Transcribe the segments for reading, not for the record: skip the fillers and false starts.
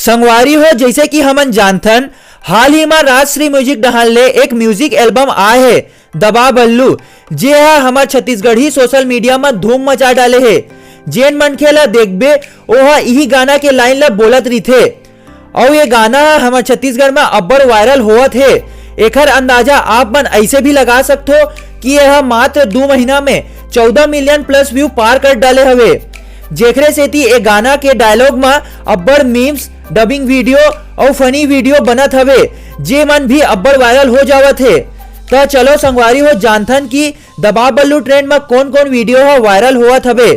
संगवारी हो जैसे कि हमन जानथन हाल ही में राजश्री म्यूजिक डहान ले एक म्यूजिक एल्बम आए है दबा बल्लू जे हमार छत्तीसगढ़ी सोशल मीडिया में धूम मचा डाले है। जेन मनखे ला देखबे ओहा यही गाना के लाइन ला बोलत रहीथे और ये गाना हमार छत्तीसगढ़ में अब्बड़ वायरल होवत है। एकर अंदाजा आप मन ऐसे भी लगा सकते हो कि यह मात्र 2 महीना में 14 मिलियन प्लस व्यू पार कर डाले हवे। जेखरे सेती ए गाना के डायलॉग में अब्बड़ मीम्स डबिंग वीडियो और फनी वीडियो बनत हवे जे मन भी अब्बड़ वायरल हो जावत है। तो चलो संगवारी हो जानथन कि दबा बल्लू ट्रेंड में कौन कौन वीडियो हो वायरल होवत हवे।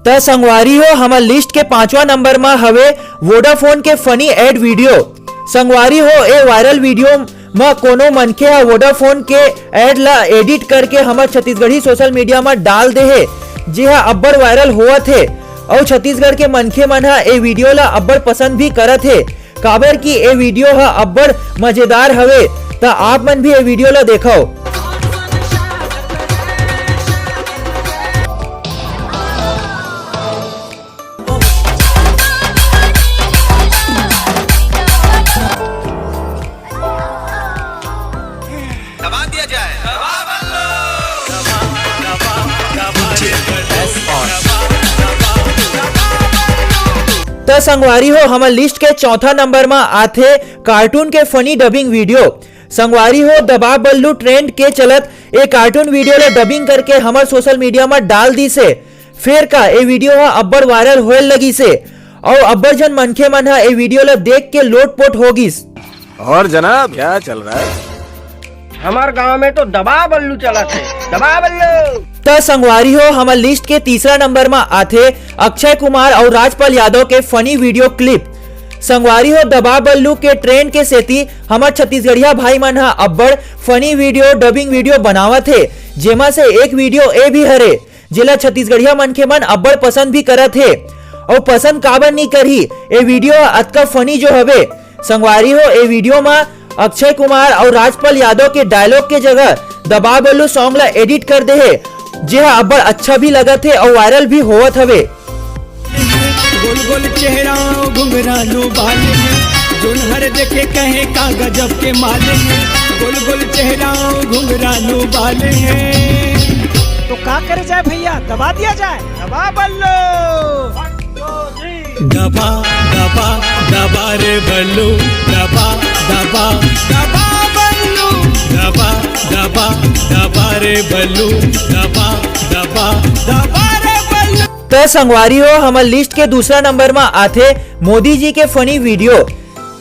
तो संगवारी हो हमार लिस्ट के 5वां नंबर में हवे वोडाफोन के फनी एड वीडियो। संगवारी हो ए वायरल वीडियो में कोनो मनखे हा वोडाफोन के एड ला एडिट करके हमार छत्तीसगढ़ी सोशल मीडिया में डाल दे है जे हा अब्बड़ वायरल होवत है और छत्तीसगढ़ के मनखे मन हा ए वीडियो ला अब्बड़ पसंद भी करत है काबर की ए वीडियो हा अब्बड़ मजेदार हवे। तो आप मन भी ए वीडियो ला देखो। दबा दिया जाए तो संगवारी हो हमार लिस्ट के 4था नंबर में आथे कार्टून के फनी डबिंग वीडियो। संगवारी हो दबा बल्लू ट्रेंड के चलत ए कार्टून वीडियो ला डबिंग करके हमार सोशल मीडिया में डाल दी से फिर का ए वीडियो हा अब्बड़ वायरल होए लगी से और अब्बड़ जन मनखे मन हा ए वीडियो ला देख के लोटपोट होगिस। और जनाब क्या चल रहा है? हमार गांव में तो दबा बल्लू चला थे, दबा बल्लू। तो संगवारी हो हमार लिस्ट के 3रा नंबर में आथे अक्षय कुमार और राजपाल यादव के फनी वीडियो क्लिप। संगवारी हो दबा बल्लू के ट्रेंड के सेती हमार छत्तीसगढ़िया भाई मन हा अब्बड़ फनी वीडियो डबिंग वीडियो बनावत है जेमा से एक वीडियो ए भी हरे जेला छत्तीसगढ़िया मनखे मन अब्बड़ पसंद भी करत है और पसंद काबर नहीं करही ए वीडियो अतका फनी जो हवे। संगवारी हो ए वीडियो में अक्षय कुमार और राजपाल यादव के डायलॉग के जगह दबा बल्लू सॉन्ग ला एडिट कर दे है जे अब्बड़ अच्छा भी लगत है और वायरल भी होवत हवे। गोल गोल चेहरा घुंघरालू बाले जोन हर देखे कहे का गजब के माले गोल गोल चेहरा घुंघरालू बाले तो का करे जाए भैया दबा दिया जाए दबा बल्लू। दबा दबा दबा रे बल्लू दबा दबा दबा बल्लू दबा दबा दबा रे बल्लू दबा दबा दबा रे बल्लू। तो संगवारी हो हमार लिस्ट के 2रा नंबर में आथे मोदी जी के फनी वीडियो।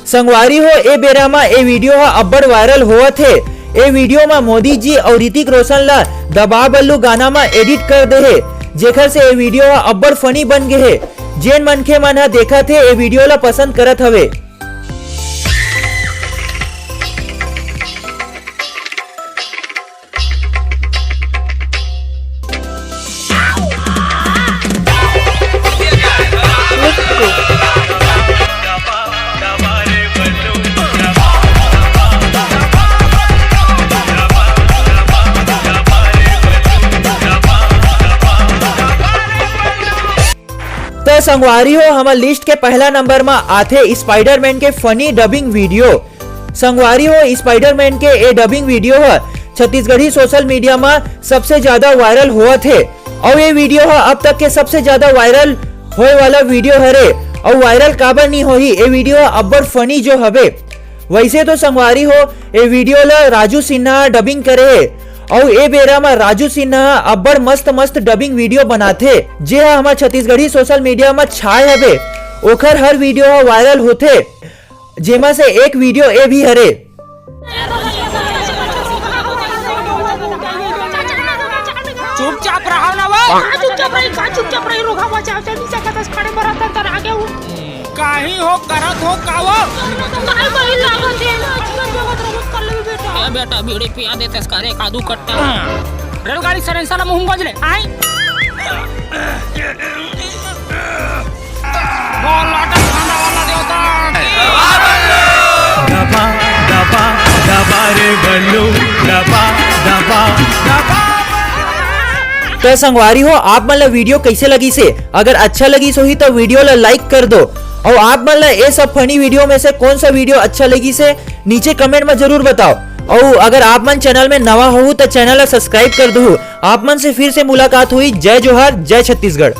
संगवारी हो ए बेरा में ए वीडियो हा अब्बड़ वायरल होवत है। ए वीडियो में मोदी जी और ऋतिक रोशन ला दबा बल्लू गाना में एडिट कर दे है जेकर से ए वीडियो हा अब्बड़ फनी बन गए है। जेन मनखे मन हा देखा थे ए वीडियो ला पसंद करत हवे। तो संगवारी हो हमार लिस्ट के 1ला नंबर में आथे स्पाइडरमैन के फनी डबिंग वीडियो। संगवारी हो स्पाइडरमैन के ए डबिंग वीडियो है छत्तीसगढ़ी सोशल मीडिया में सबसे ज्यादा वायरल हुआ थे और ये वीडियो है अब तक के सबसे ज्यादा वायरल होए वाला वीडियो हरे और वायरल काबर नहीं होही ए वीडियो अब्बड़ फनी जो हवे। वैसे तो संगवारी हो ए वीडियो ला राजू सिन्हा डबिंग करे है और ए बेरा में राजू सिन्हा अब्बड़ मस्त मस्त डबिंग वीडियो बनाथे जे हमार छत्तीसगढ़ी सोशल मीडिया में छाए हवे। ओखर हर वीडियो वायरल होथे जेमा से एक वीडियो ए भी हरे। चुपचाप रहो ना वो चुपचाप रही रोगा बचाव से नीचे कतस खड़े बरत तर आगे हूं काहे हो करत हो कावो काय कहि लागत है जीवन जगत रमत कर ले बेटा ए बेटा बीड़ी पिया देते करे कादू कट्टा रेलगाड़ी सरेंसा ना मुंह बजले आई बोल लाटा खाना वाला देवता दबा दबा दबा रे बल्लू दबा दबा दबा। तो संगवारी हो आप मतलब वीडियो कैसे लगी से अगर अच्छा लगी सो ही तो वीडियो ला लाइक कर दो और आप मन ला ये सब फनी वीडियो में से कौन सा वीडियो अच्छा लगी से नीचे कमेंट में जरूर बताओ। और अगर आप मन चैनल में नवा हो तो चैनल सब्सक्राइब कर दो। आप मन से फिर से मुलाकात हुई। जय जोहार, जय छत्तीसगढ़।